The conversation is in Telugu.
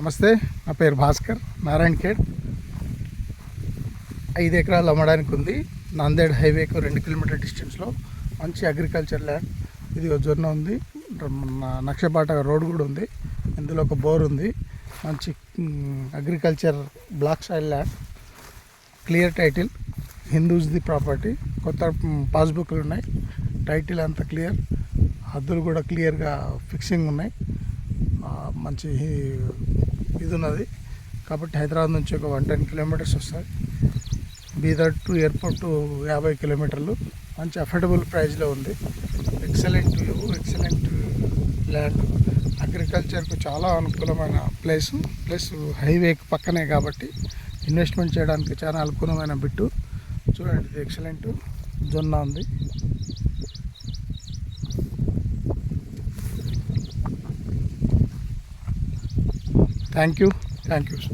నమస్తే, నా పేరు భాస్కర్, నారాయణ ఖేడ్. 5 ఎకరాలు అమ్మడానికి ఉంది. నాందేడ్ హైవేకు 2 కిలోమీటర్ డిస్టెన్స్లో మంచి అగ్రికల్చర్ ల్యాండ్. ఇది జొన్న ఉంది, నక్షపాట రోడ్ కూడా ఉంది. ఇందులో ఒక బోర్ ఉంది. మంచి agriculture block side land, clear title, హిందూస్ది ప్రాపర్టీ. కొత్త పాస్బుక్లు ఉన్నాయి, టైటిల్ అంతా క్లియర్, హద్దులు కూడా క్లియర్గా ఫిక్సింగ్ ఉన్నాయి. మంచి ఇది ఉన్నది కాబట్టి హైదరాబాద్ నుంచి ఒక 110 కిలోమీటర్స్ వస్తుంది. బీదర్ టు ఎయిర్పోర్ట్ 50 కిలోమీటర్లు. మంచి అఫోర్డబుల్ ప్రైస్లో ఉంది. ఎక్సలెంట్ వ్యూ, ఎక్సలెంట్ ల్యాండ్, అగ్రికల్చర్కు చాలా అనుకూలమైన ప్లేస్. ప్లస్ హైవేకి పక్కనే కాబట్టి ఇన్వెస్ట్మెంట్ చేయడానికి చాలా అనుకూలమైన బిట్టు. చూడండి, ఇది ఎక్సలెంట్ జొన్న ఉంది. Thank you so much.